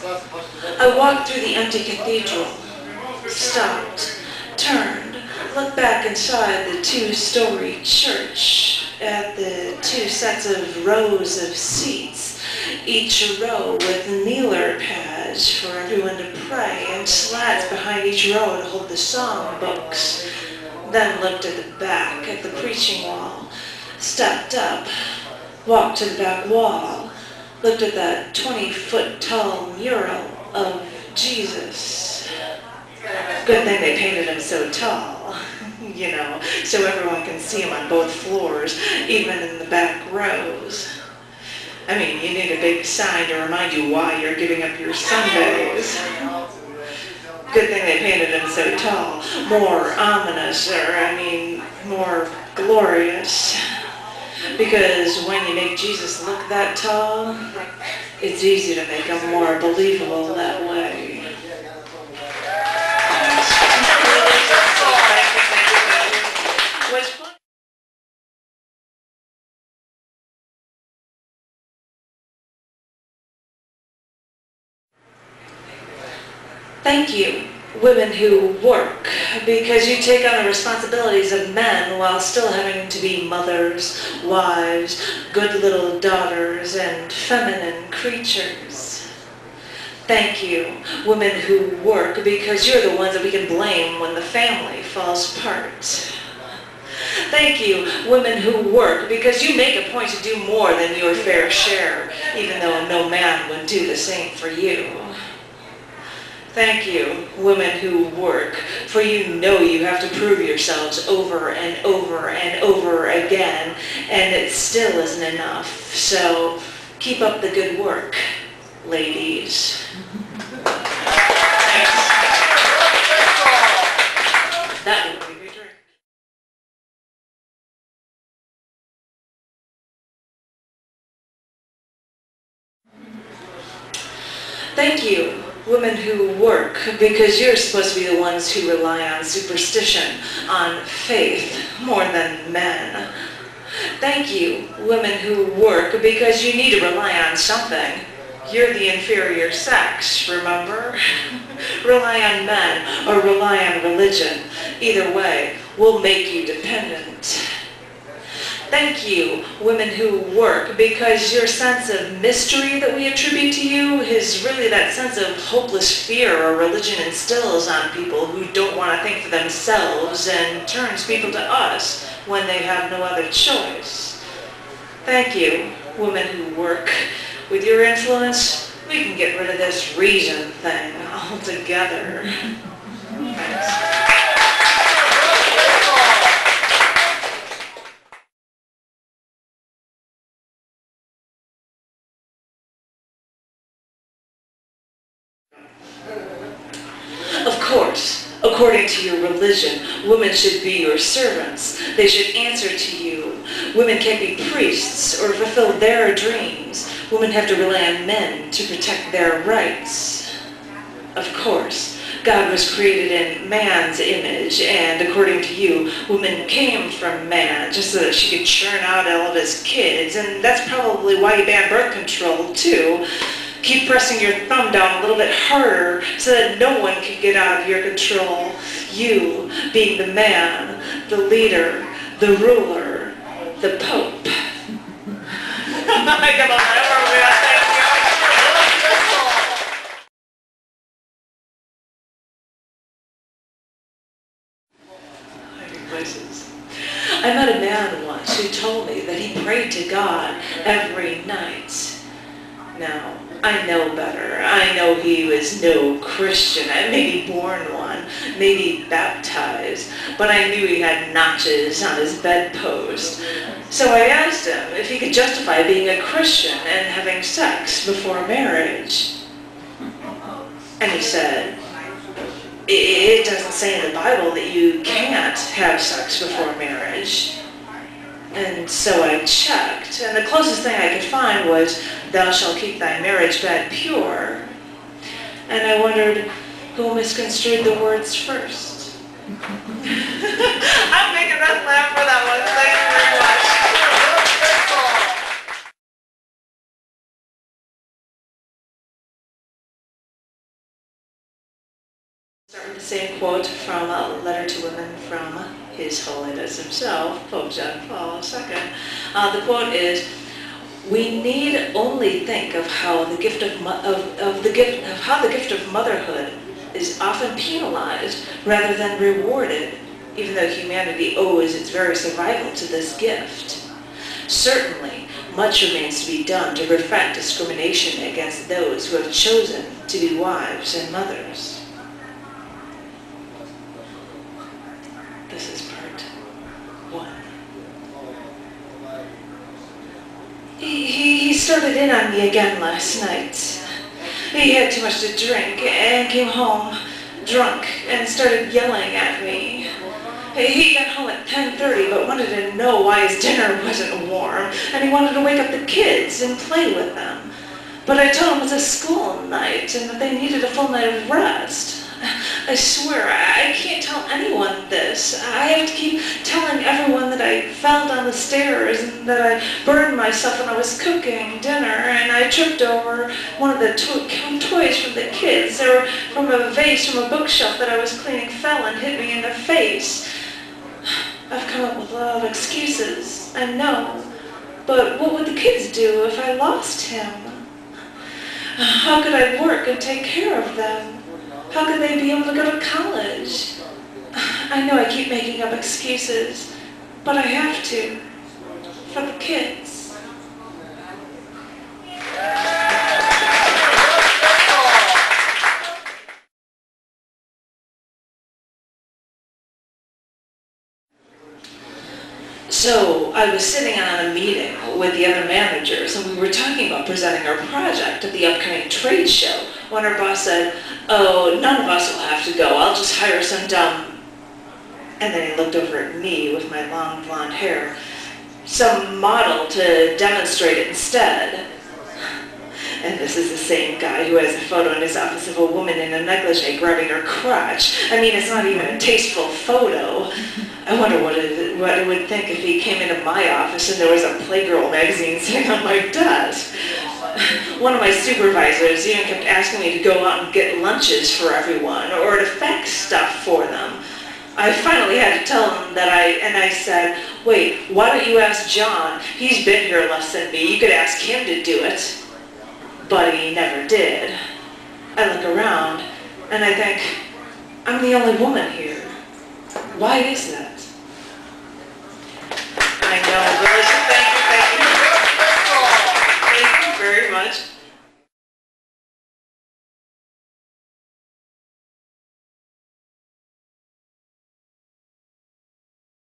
I walked through the empty cathedral, stopped, turned, looked back inside the two-story church at the two sets of rows of seats, each row with kneeler pads for everyone to pray and slats behind each row to hold the psalm books. Then looked at the back, at the preaching wall, stepped up, walked to the back wall, looked at that 20-foot-tall mural of Jesus. Good thing they painted him so tall, you know, so everyone can see him on both floors, even in the back rows. I mean, you need a big sign to remind you why you're giving up your Sundays. Good thing they painted him so tall, more ominous, more glorious. Because when you make Jesus look that tall, it's easy to make him more believable that way. Thank you, women who work, because you take on the responsibilities of men while still having to be mothers, wives, good little daughters, and feminine creatures. Thank you, women who work, because you're the ones that we can blame when the family falls apart. Thank you, women who work, because you make a point to do more than your fair share, even though no man would do the same for you. Thank you, women who work, for you know you have to prove yourselves over and over and over again, and it still isn't enough. So keep up the good work, ladies. Thanks. That would be a drink. Thank you, women who work, because you're supposed to be the ones who rely on superstition, on faith, more than men. Thank you, women who work, because you need to rely on something. You're the inferior sex, remember? Rely on men or rely on religion. Either way, we'll make you dependent. Thank you, women who work, because your sense of mystery that we attribute to you is really that sense of hopeless fear our religion instills on people who don't want to think for themselves and turns people to us when they have no other choice. Thank you, women who work. With your influence, we can get rid of this reason thing altogether. Thanks. Of course, according to your religion, women should be your servants. They should answer to you. Women can't be priests or fulfill their dreams. Women have to rely on men to protect their rights. Of course, God was created in man's image, and according to you, woman came from man just so that she could churn out all of his kids, and that's probably why you banned birth control, too. Keep pressing your thumb down a little bit harder so that no one can get out of your control. You being the man, the leader, the ruler, the Pope. I met a man once who told me that he prayed to God every night. Now, I know better. I know he was no Christian, maybe born one, maybe baptized, but I knew he had notches on his bedpost. So I asked him if he could justify being a Christian and having sex before marriage. And he said, it doesn't say in the Bible that you can't have sex before marriage. And so I checked, and the closest thing I could find was, thou shalt keep thy marriage bed pure. And I wondered, who misconstrued the words first? I'm making us laugh for that one. Start with the same quote from a letter to women from His Holiness himself, Pope John Paul II. The quote is, "We need only think of how the gift of motherhood is often penalized rather than rewarded, even though humanity owes its very survival to this gift. Certainly, much remains to be done to prevent discrimination against those who have chosen to be wives and mothers." This is part 1. He started in on me again last night. He had too much to drink and came home drunk and started yelling at me. He got home at 10:30 but wanted to know why his dinner wasn't warm, and he wanted to wake up the kids and play with them. But I told him it was a school night and that they needed a full night of rest. I swear, I can't tell anyone this. I have to keep telling everyone that I fell down the stairs and that I burned myself when I was cooking dinner and I tripped over one of the toys from the kids. They were from a vase from a bookshelf that I was cleaning fell and hit me in the face. I've come up with a lot of excuses, I know, but what would the kids do if I lost him? How could I work and take care of them? How could they be able to go to college? I know I keep making up excuses, but I have to, for the kids. So I was sitting on a meeting with the other managers, and we were talking about presenting our project at the upcoming trade show, when our boss said, "Oh, none of us will have to go. I'll just hire some dumb," and then he looked over at me with my long blonde hair, "some model to demonstrate it instead." And this is the same guy who has a photo in his office of a woman in a negligee grabbing her crotch. I mean, it's not even a tasteful photo. I wonder what it would think if he came into my office and there was a Playgirl magazine sitting on my desk. One of my supervisors even kept asking me to go out and get lunches for everyone or to fax stuff for them. I finally had to tell him that I said, "Wait, why don't you ask John? He's been here less than me. You could ask him to do it." But he never did. I look around and I think, I'm the only woman here. Why is that?